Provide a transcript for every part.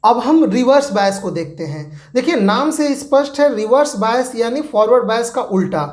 अब हम reverse bias को देखते हैं। देखिए नाम से स्पष्ट है, रिवर्स बायस यानी फॉरवर्ड बायस का उल्टा।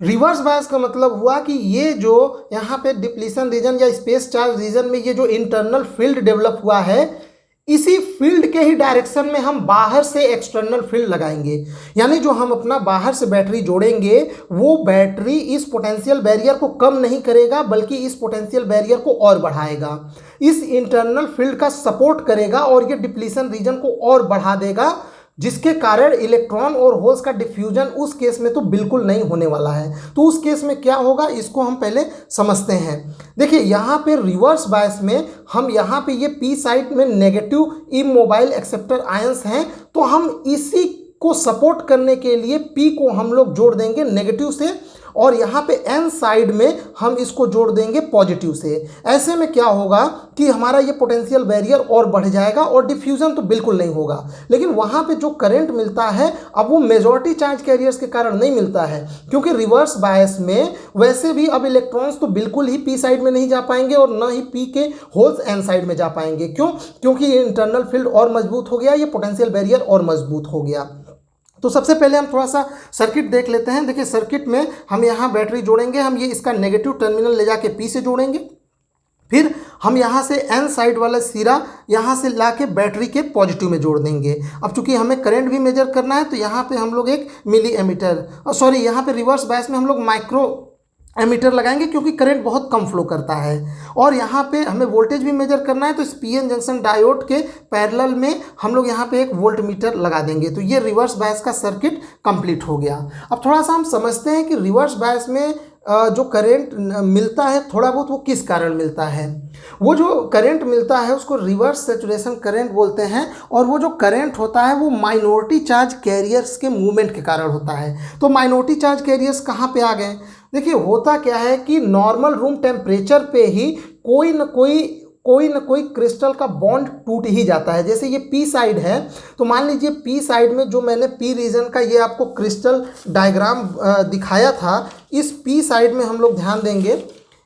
रिवर्स बायस का मतलब हुआ कि ये जो यहाँ पे डिप्लीशन रीजन या स्पेस चार्ज रीजन में ये जो इंटरनल फील्ड डेवलप हुआ है, इसी फील्ड के ही डायरेक्शन में हम बाहर से एक्सटर्नल फील्ड लगाएंगे। यानी जो हम अपना बाहर से बैटरी जोड़ेंगे वो बैटरी इस पोटेंशियल बैरियर को कम नहीं करेगा बल्कि इस पोटेंशियल बैरियर को और बढ़ाएगा, इस इंटरनल फील्ड का सपोर्ट करेगा और ये डिप्लीशन रीजन को और बढ़ा देगा, जिसके कारण इलेक्ट्रॉन और होल्स का डिफ्यूजन उस केस में तो बिल्कुल नहीं होने वाला है। तो उस केस में क्या होगा इसको हम पहले समझते हैं। देखिए यहाँ पे रिवर्स बायस में हम यहाँ पे ये पी साइड में नेगेटिव इमोबाइल एक्सेप्टर आयंस हैं, तो हम इसी को सपोर्ट करने के लिए पी को हम लोग जोड़ देंगे नेगेटिव से और यहाँ पे एन साइड में हम इसको जोड़ देंगे पॉजिटिव से। ऐसे में क्या होगा कि हमारा ये पोटेंशियल बैरियर और बढ़ जाएगा और डिफ्यूजन तो बिल्कुल नहीं होगा। लेकिन वहाँ पे जो करंट मिलता है अब वो मेजॉरिटी चार्ज कैरियर्स के कारण नहीं मिलता है, क्योंकि रिवर्स बायस में वैसे भी अब इलेक्ट्रॉन्स तो बिल्कुल ही पी साइड में नहीं जा पाएंगे और न ही पी के होल्स एन साइड में जा पाएंगे। क्यों? क्योंकि ये इंटरनल फील्ड और मजबूत हो गया, ये पोटेंशियल बैरियर और मजबूत हो गया। तो सबसे पहले हम थोड़ा सा सर्किट देख लेते हैं। देखिए सर्किट में हम यहाँ बैटरी जोड़ेंगे, हम ये इसका नेगेटिव टर्मिनल ले जाके पी से जोड़ेंगे, फिर हम यहाँ से एन साइड वाला सिरा यहाँ से ला के बैटरी के पॉजिटिव में जोड़ देंगे। अब चूंकि हमें करंट भी मेजर करना है तो यहाँ पे हम लोग एक मिली एमीटर सॉरी यहाँ पे रिवर्स बायस में हम लोग माइक्रो एमीटर लगाएंगे क्योंकि करंट बहुत कम फ्लो करता है। और यहाँ पे हमें वोल्टेज भी मेजर करना है तो इस पीएन जंक्शन डायोड के पैरेलल में हम लोग यहाँ पे एक वोल्ट मीटर लगा देंगे। तो ये रिवर्स बायस का सर्किट कंप्लीट हो गया। अब थोड़ा सा हम समझते हैं कि रिवर्स बायस में जो करंट मिलता है थोड़ा बहुत वो किस कारण मिलता है। वो जो करंट मिलता है उसको रिवर्स सैचुरेशन करंट बोलते हैं और वो जो करंट होता है वो माइनॉरिटी चार्ज कैरियर्स के मूवमेंट के कारण होता है। तो माइनॉरिटी चार्ज कैरियर्स कहाँ पे आ गए? देखिए होता क्या है कि नॉर्मल रूम टेम्परेचर पे ही कोई न कोई क्रिस्टल का बॉन्ड टूट ही जाता है। जैसे ये पी साइड है तो मान लीजिए पी साइड में जो मैंने पी रीजन का ये आपको क्रिस्टल डायग्राम दिखाया था, इस पी साइड में हम लोग ध्यान देंगे,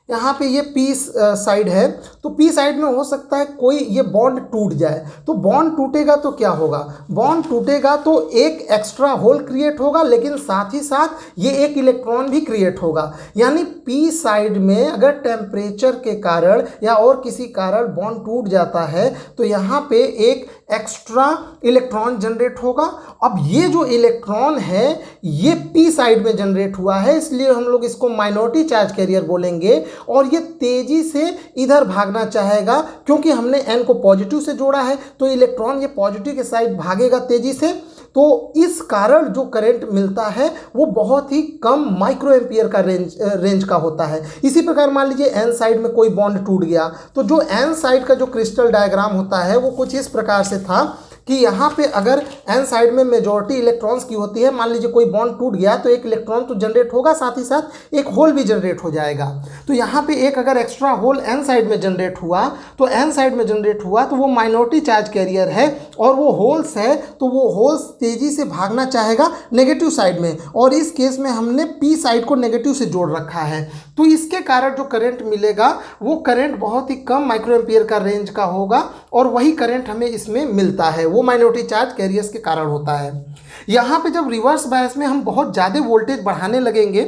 यहाँ पे ये पी साइड है तो पी साइड में हो सकता है कोई ये बॉन्ड टूट जाए। तो बॉन्ड टूटेगा तो क्या होगा? बॉन्ड टूटेगा तो एक एक्स्ट्रा होल क्रिएट होगा, लेकिन साथ ही साथ ये एक इलेक्ट्रॉन भी क्रिएट होगा। यानी पी साइड में अगर टेम्परेचर के कारण या और किसी कारण बॉन्ड टूट जाता है तो यहाँ पे एक एक्स्ट्रा इलेक्ट्रॉन जनरेट होगा। अब ये जो इलेक्ट्रॉन है ये पी साइड में जनरेट हुआ है, इसलिए हम लोग इसको माइनॉरिटी चार्ज कैरियर बोलेंगे और ये तेजी से इधर भागना चाहेगा क्योंकि हमने एन को पॉजिटिव से जोड़ा है तो इलेक्ट्रॉन ये पॉजिटिव के साइड भागेगा तेजी से। तो इस कारण जो करंट मिलता है वो बहुत ही कम माइक्रो एम्पियर का रेंज का होता है। इसी प्रकार मान लीजिए एन साइड में कोई बॉन्ड टूट गया तो जो एन साइड का जो क्रिस्टल डायग्राम होता है वो कुछ इस प्रकार से था कि यहाँ पे अगर एन साइड में मेजॉरिटी इलेक्ट्रॉन्स की होती है, मान लीजिए कोई बॉन्ड टूट गया तो एक इलेक्ट्रॉन तो जनरेट होगा, साथ ही साथ एक होल भी जनरेट हो जाएगा। तो यहाँ पे एक अगर एक्स्ट्रा होल एन साइड में जनरेट हुआ तो एन साइड में जनरेट हुआ तो वो माइनॉरिटी चार्ज कैरियर है और वो होल्स है तो वो होल्स तेजी से भागना चाहेगा नेगेटिव साइड में, और इस केस में हमने पी साइड को नेगेटिव से जोड़ रखा है। तो इसके कारण जो करंट मिलेगा वो करंट बहुत ही कम माइक्रो एम्पियर का रेंज का होगा और वही करंट हमें इसमें मिलता है, वो माइनॉरिटी चार्ज कैरियर्स के कारण होता है। यहाँ पे जब रिवर्स बायस में हम बहुत ज़्यादा वोल्टेज बढ़ाने लगेंगे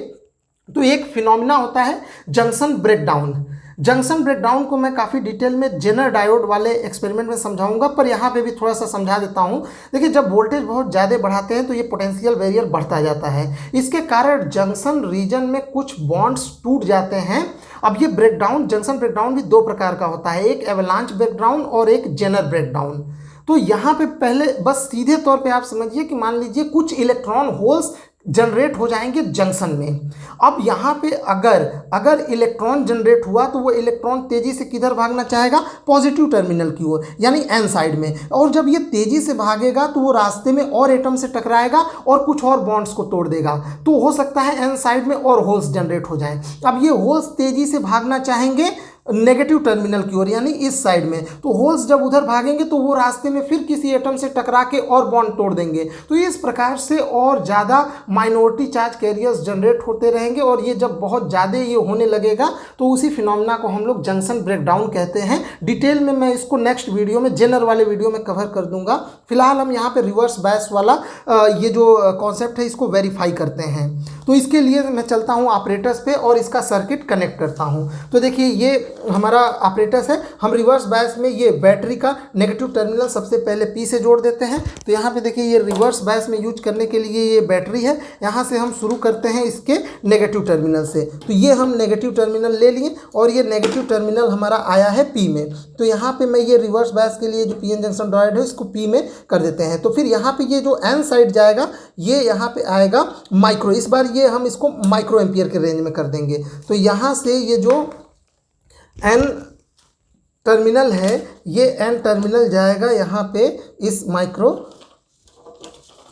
तो एक फिनोमिना होता है जंक्शन ब्रेकडाउन। जंक्शन ब्रेकडाउन को मैं काफ़ी डिटेल में जेनर डायोड वाले एक्सपेरिमेंट में समझाऊंगा, पर यहाँ पे भी थोड़ा सा समझा देता हूँ। देखिए जब वोल्टेज बहुत ज़्यादा बढ़ाते हैं तो ये पोटेंशियल बैरियर बढ़ता जाता है, इसके कारण जंक्शन रीजन में कुछ बॉन्ड्स टूट जाते हैं। अब ये ब्रेकडाउन जंक्शन ब्रेकडाउन भी दो प्रकार का होता है, एक एवलांच ब्रेकडाउन और एक जेनर ब्रेकडाउन। तो यहाँ पे पहले बस सीधे तौर पे आप समझिए कि मान लीजिए कुछ इलेक्ट्रॉन होल्स जनरेट हो जाएंगे जंक्शन में। अब यहाँ पे अगर इलेक्ट्रॉन जनरेट हुआ तो वो इलेक्ट्रॉन तेजी से किधर भागना चाहेगा? पॉजिटिव टर्मिनल की ओर, यानी एन साइड में। और जब ये तेजी से भागेगा तो वो रास्ते में और एटम से टकराएगा और कुछ और बॉन्ड्स को तोड़ देगा, तो हो सकता है एन साइड में और होल्स जनरेट हो जाएं। अब ये होल्स तेजी से भागना चाहेंगे नेगेटिव टर्मिनल की ओर, यानी इस साइड में। तो होल्स जब उधर भागेंगे तो वो रास्ते में फिर किसी एटम से टकरा के और बॉन्ड तोड़ देंगे। तो इस प्रकार से और ज़्यादा माइनॉरिटी चार्ज कैरियर्स जनरेट होते रहेंगे, और ये जब बहुत ज़्यादा ये होने लगेगा तो उसी फिनोमेना को हम लोग जंक्शन ब्रेकडाउन कहते हैं। डिटेल में मैं इसको नेक्स्ट वीडियो में, जेनर वाले वीडियो में कवर कर दूंगा। फिलहाल हम यहाँ पे रिवर्स बायस वाला ये जो कॉन्सेप्ट है इसको वेरीफाई करते हैं। तो इसके लिए मैं चलता हूँ ऑपरेटर्स पे और इसका सर्किट कनेक्ट करता हूँ। तो देखिए ये हमारा ऑपरेटर्स है। हम रिवर्स बायस में ये बैटरी का नेगेटिव टर्मिनल सबसे पहले P से जोड़ देते हैं। तो यहाँ पे देखिए ये रिवर्स बायस में यूज करने के लिए ये बैटरी है। यहाँ से हम शुरू करते हैं इसके नेगेटिव टर्मिनल से। तो ये हम नेगेटिव टर्मिनल ले लिए और ये नेगेटिव टर्मिनल हमारा आया है P में। तो यहाँ पे मैं ये रिवर्स बायस के लिए जो PN जंक्शन डायोड है इसको P में कर देते हैं। तो फिर यहाँ पे ये जो N साइड जाएगा ये यहाँ पे आएगा माइक्रो। इस बार ये हम इसको माइक्रो एम्पियर के रेंज में कर देंगे। तो यहाँ से ये जो N टर्मिनल है ये N टर्मिनल जाएगा यहाँ पे इस माइक्रो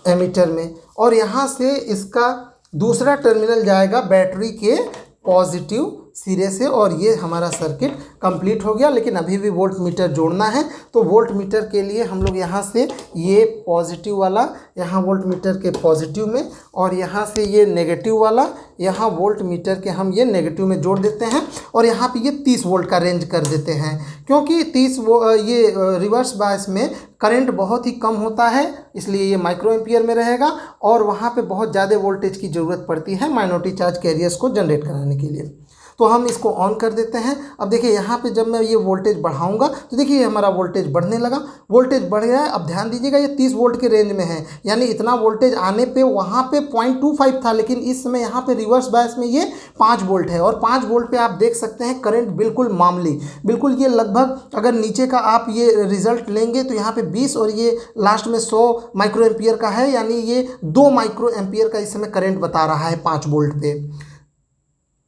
एमीटर में, और यहाँ से इसका दूसरा टर्मिनल जाएगा बैटरी के पॉजिटिव सिरे से, और ये हमारा सर्किट कंप्लीट हो गया। लेकिन अभी भी वोल्ट मीटर जोड़ना है। तो वोल्ट मीटर के लिए हम लोग यहाँ से ये पॉजिटिव वाला यहाँ वोल्ट मीटर के पॉजिटिव में, और यहाँ से ये नेगेटिव वाला यहाँ वोल्ट मीटर के हम ये नेगेटिव में जोड़ देते हैं, और यहाँ पे ये 30 वोल्ट का रेंज कर देते हैं। क्योंकि ये रिवर्स बायस में करंट बहुत ही कम होता है, इसलिए ये माइक्रो एम्पियर में रहेगा, और वहाँ पे बहुत ज़्यादा वोल्टेज की ज़रूरत पड़ती है माइनॉरिटी चार्ज कैरियर्स को जनरेट कराने के लिए। तो हम इसको ऑन कर देते हैं। अब देखिए यहाँ पे जब मैं ये वोल्टेज बढ़ाऊंगा तो देखिए ये हमारा वोल्टेज बढ़ने लगा, वोल्टेज बढ़ गया है। अब ध्यान दीजिएगा ये 30 वोल्ट के रेंज में है, यानी इतना वोल्टेज आने पे वहाँ पे 0.25 था, लेकिन इस समय यहाँ पे रिवर्स बायस में ये 5 वोल्ट है, और 5 वोल्ट पे आप देख सकते हैं करंट बिल्कुल मामूली, बिल्कुल ये लगभग अगर नीचे का आप ये रिजल्ट लेंगे तो यहाँ पे 20 और ये लास्ट में 100 माइक्रो एम्पियर का है, यानी ये 2 माइक्रो एम्पियर का इस समय करंट बता रहा है 5 वोल्ट पे।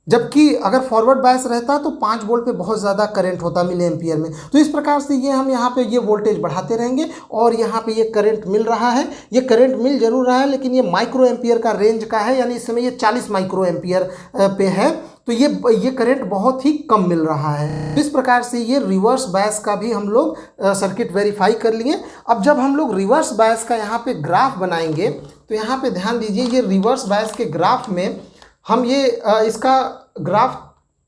जबकि अगर फॉरवर्ड बायस रहता तो 5 वोल्ट पे बहुत ज़्यादा करंट होता मिली एम्पियर में। तो इस प्रकार से ये हम यहाँ पे ये वोल्टेज बढ़ाते रहेंगे, और यहाँ पे ये करंट मिल रहा है। ये करंट मिल जरूर रहा है, लेकिन ये माइक्रो एम्पियर का रेंज का है, यानी इस समय ये 40 माइक्रो एम्पियर पे है। तो ये करंट बहुत ही कम मिल रहा है। इस प्रकार से ये रिवर्स बायस का भी हम लोग सर्किट वेरीफाई कर लिए। अब जब हम लोग रिवर्स बायस का यहाँ पे ग्राफ बनाएंगे तो यहाँ पे ध्यान दीजिए, ये रिवर्स बायस के ग्राफ में हम ये इसका ग्राफ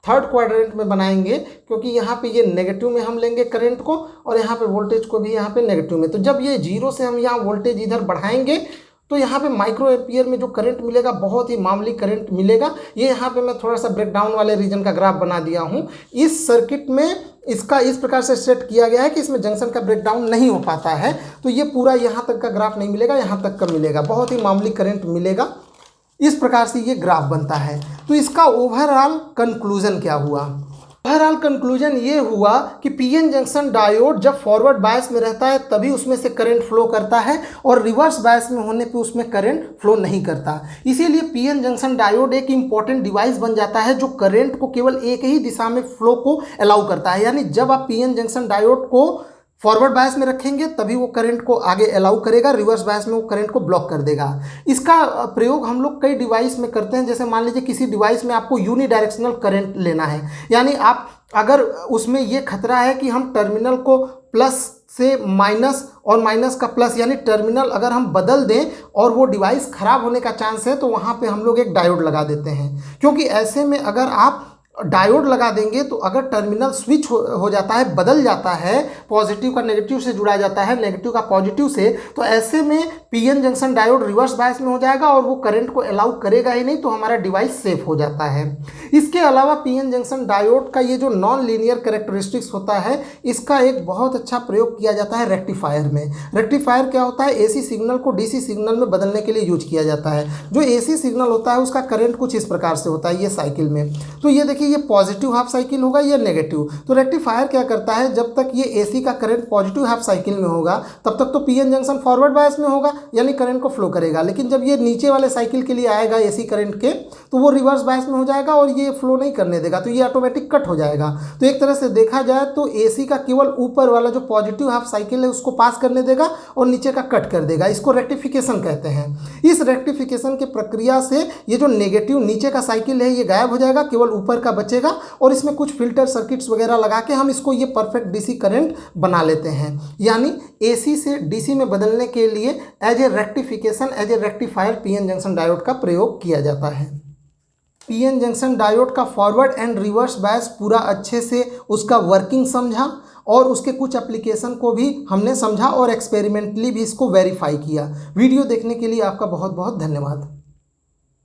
थर्ड क्वाड्रेंट में बनाएंगे, क्योंकि यहाँ पे ये नेगेटिव में हम लेंगे करंट को, और यहाँ पे वोल्टेज को भी यहाँ पे नेगेटिव में। तो जब ये 0 से हम यहाँ वोल्टेज इधर बढ़ाएंगे तो यहाँ पे माइक्रो एम्पियर में जो करंट मिलेगा बहुत ही मामूली करंट मिलेगा। ये यहाँ पे मैं थोड़ा सा ब्रेकडाउन वाले रीजन का ग्राफ बना दिया हूँ। इस सर्किट में इसका इस प्रकार से सेट किया गया है कि इसमें जंक्शन का ब्रेकडाउन नहीं हो पाता है, तो ये पूरा यहाँ तक का ग्राफ नहीं मिलेगा, यहाँ तक का मिलेगा, बहुत ही मामूली करंट मिलेगा। इस प्रकार से ये ग्राफ बनता है। तो इसका ओवरऑल कंक्लूजन क्या हुआ? ओवरऑल कंक्लूजन ये हुआ कि पीएन जंक्शन डायोड जब फॉरवर्ड बायस में रहता है तभी उसमें से करंट फ्लो करता है, और रिवर्स बायस में होने पे उसमें करंट फ्लो नहीं करता। इसीलिए पीएन जंक्शन डायोड एक इंपॉर्टेंट डिवाइस बन जाता है जो करंट को केवल एक ही दिशा में फ्लो को अलाउ करता है। यानी जब आप पीएन जंक्शन डायोड को फॉरवर्ड बायस में रखेंगे तभी वो करंट को आगे अलाउ करेगा, रिवर्स बायस में वो करंट को ब्लॉक कर देगा। इसका प्रयोग हम लोग कई डिवाइस में करते हैं। जैसे मान लीजिए किसी डिवाइस में आपको यूनिडायरेक्शनल करंट लेना है, यानी आप अगर उसमें ये खतरा है कि हम टर्मिनल को प्लस से माइनस और माइनस का प्लस, यानी टर्मिनल अगर हम बदल दें और वो डिवाइस खराब होने का चांस है, तो वहाँ पे हम लोग एक डायोड लगा देते हैं। क्योंकि ऐसे में अगर आप डायोड लगा देंगे तो अगर टर्मिनल स्विच हो जाता है, बदल जाता है, पॉजिटिव का नेगेटिव से जुड़ा जाता है, नेगेटिव का पॉजिटिव से, तो ऐसे में PN junction diode reverse bias में हो जाएगा और वो करंट को अलाउ करेगा ही नहीं, तो हमारा डिवाइस सेफ हो जाता है। इसके अलावा पीएन जंक्शन डायोड का ये जो नॉन लीनियर कैरेक्टरिस्टिक्स होता है, इसका एक बहुत अच्छा प्रयोग किया जाता है रेक्टिफायर में। रेक्टिफायर क्या होता है? एसी सिग्नल को डीसी सिग्नल में बदलने के लिए यूज किया जाता है। जो एसी सिग्नल होता है उसका करंट कुछ इस प्रकार से होता है ये साइकिल में। तो ये देखिए ये पॉजिटिव हाफ साइकिल होगा, ये नेगेटिव। तो रेक्टिफायर क्या करता है, जब तक ये एसी का करंट पॉजिटिव हाफ साइकिल में होगा तब तक तो पीएन जंक्शन फॉरवर्ड बायस में होगा, यानी करंट को फ्लो करेगा। लेकिन जब ये नीचे वाले साइकिल के लिए आएगा एसी करंट के, तो वो रिवर्स बायस में हो जाएगा और ये फ्लो नहीं करने देगा, तो ये ऑटोमेटिक कट हो जाएगा। तो एक तरह से देखा जाए तो एसी का केवल ऊपर वाला जो पॉजिटिव हाफ साइकिल है उसको पास करने देगा और नीचे का कट कर देगा। इसको रेक्टिफिकेशन कहते हैं। इस रेक्टिफिकेशन की प्रक्रिया से ये जो नेगेटिव नीचे का साइकिल है ये गायब हो जाएगा, केवल ऊपर का बचेगा और इसमें कुछ फिल्टर सर्किट्स वगैरह लगा के हम इसको ये परफेक्ट डीसी करंट बना लेते हैं। यानी एसी से डीसी में बदलने के लिए as a rectification, as a rectifier PN junction diode का प्रयोग किया जाता है। पीएन जंक्शन डायोड का फॉरवर्ड एंड रिवर्स बायस पूरा अच्छे से उसका वर्किंग समझा और उसके कुछ एप्लीकेशन को भी हमने समझा और एक्सपेरिमेंटली भी इसको वेरीफाई किया। वीडियो देखने के लिए आपका बहुत बहुत धन्यवाद।